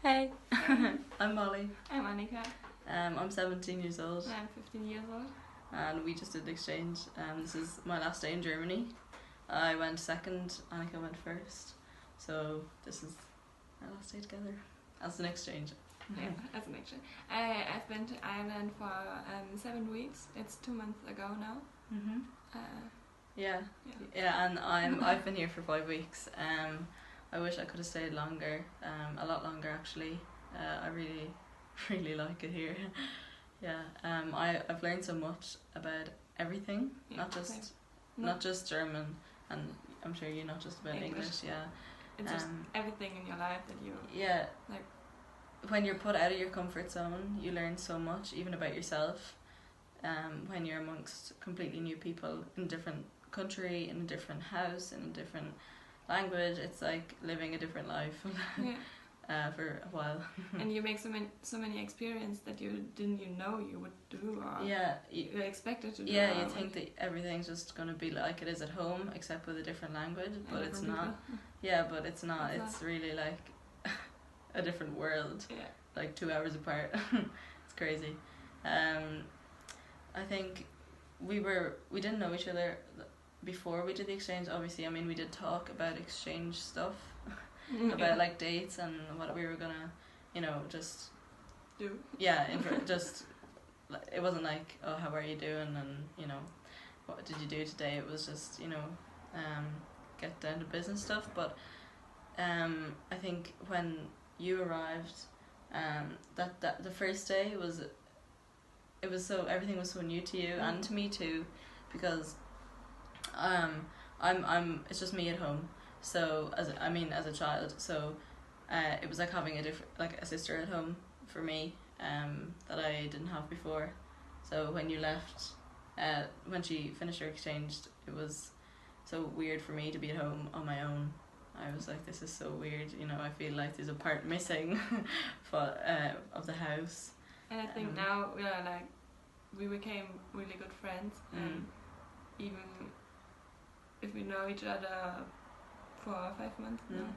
Hey. I'm Molly. I'm Annika. I'm 17 years old. And I'm 15 years old. And we just did the exchange. This is my last day in Germany. I went second, Annika went first. So this is our last day together as an exchange. Yeah, as an exchange. I've been to Ireland for 7 weeks. It's 2 months ago now. Mm-hmm. Yeah, and I've been here for 5 weeks. I wish I could have stayed longer, a lot longer actually. I really like it here. Yeah, I've learned so much about everything, not just German, and I'm sure you're not just about English. Yeah, it's just everything in your life that you like. When you're put out of your comfort zone, you learn so much, even about yourself. When you're amongst completely new people in a different country, in a different house, in a different language, it's like living a different life. For a while. And you make so many experiences that you didn't know you would do, or you expected to do. Yeah, you think that everything's just going to be like it is at home, except with a different language, but it's not. Yeah, but it's not. It's really like a different world. Yeah. Like 2 hours apart. It's crazy. I think we didn't know each other before we did the exchange. Obviously, I mean, we did talk about exchange stuff. About like dates and what we were gonna, just do. Yeah, just it wasn't like, oh, how are you doing, and what did you do today. It was just get down to business stuff. But I think when you arrived, that the first day everything was so new to you and to me too, because it's just me at home. So as a child, so it was like having a sister at home for me, that I didn't have before. So when you left, when she finished her exchange, it was so weird for me to be at home on my own. I was like, this is so weird. I feel like there's a part missing, of the house. And I think now we became really good friends, and even if we know each other for 5 months now.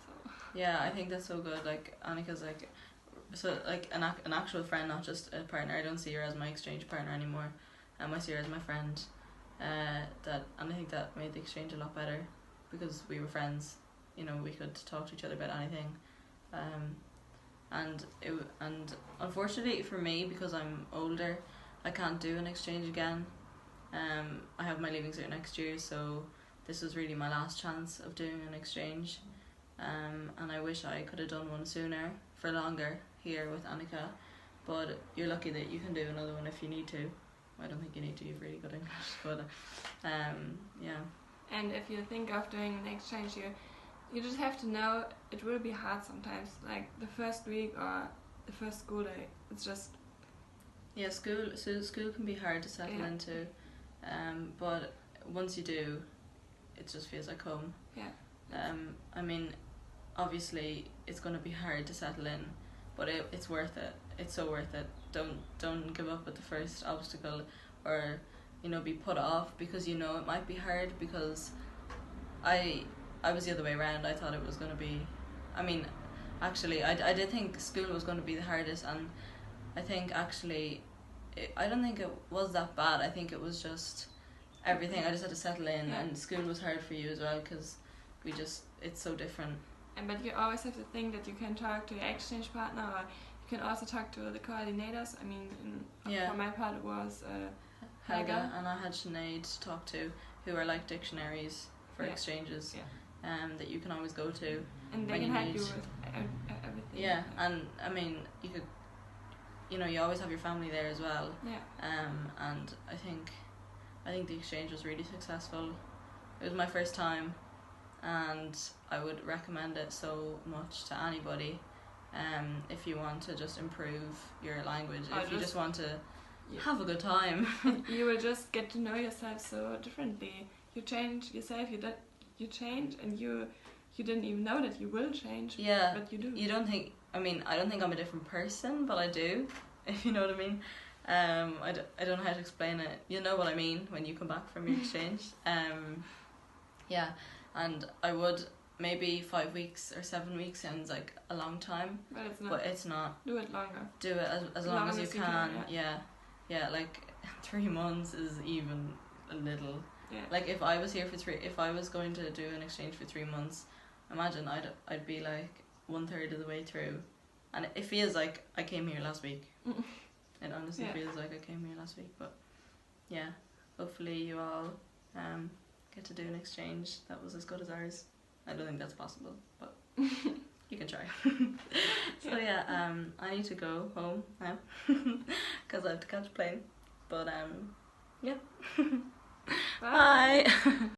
So. Yeah, I think that's so good. Like Annika's an actual friend, not just a partner. I don't see her as my exchange partner anymore. I see her as my friend. And I think that made the exchange a lot better because we were friends. We could talk to each other about anything. And unfortunately for me, because I'm older, I can't do an exchange again. I have my leaving cert next year, so this was really my last chance of doing an exchange, and I wish I could have done one sooner, for longer, here with Annika, but you're lucky that you can do another one if you need to. I don't think you need to, you've really good English, but yeah. And if you think of doing an exchange, you just have to know it will be hard sometimes, like the first week or the first school day. It's just... Yeah, school can be hard to settle into, but once you do, it just feels like home. Yeah. I mean, obviously it's going to be hard to settle in, but it's worth it. It's so worth it. Don't give up at the first obstacle, or be put off because it might be hard. Because I was the other way around. I thought it was going to be. I mean, actually, I did think school was going to be the hardest, and I think actually, I don't think it was that bad. I think it was just everything. I just had to settle in, and school was hard for you as well because it's so different. But you always have to think that you can talk to your exchange partner, or you can also talk to the coordinators. I mean, for my part it was Helga, and I had Sinead to talk to, who are like dictionaries for exchanges, that you can always go to. And they can help you with everything. Yeah, and I mean, you could, you always have your family there as well. Yeah. And I think the exchange was really successful. It was my first time, and I would recommend it so much to anybody. If you want to just improve your language, if you just want to have a good time. You will just get to know yourself so differently. You change yourself, you change, and you didn't even know that you will change. Yeah, but you do. I don't think I'm a different person, but I do, if you know what I mean. I don't know how to explain it. You know what I mean when you come back from your exchange. Yeah, and I would maybe 5 weeks or 7 weeks sounds like a long time, but it's not. but it's not. Do it longer. Do it as long as you can. Yeah, like 3 months is even a little. Yeah. Like if I was here for if I was going to do an exchange for 3 months, imagine I'd be like 1/3 of the way through, and it feels like I came here last week. It honestly feels like I came here last week, but yeah, hopefully you all get to do an exchange that was as good as ours. I don't think that's possible, but you can try. So yeah, I need to go home now because I have to catch a plane. But yeah. Bye. Bye.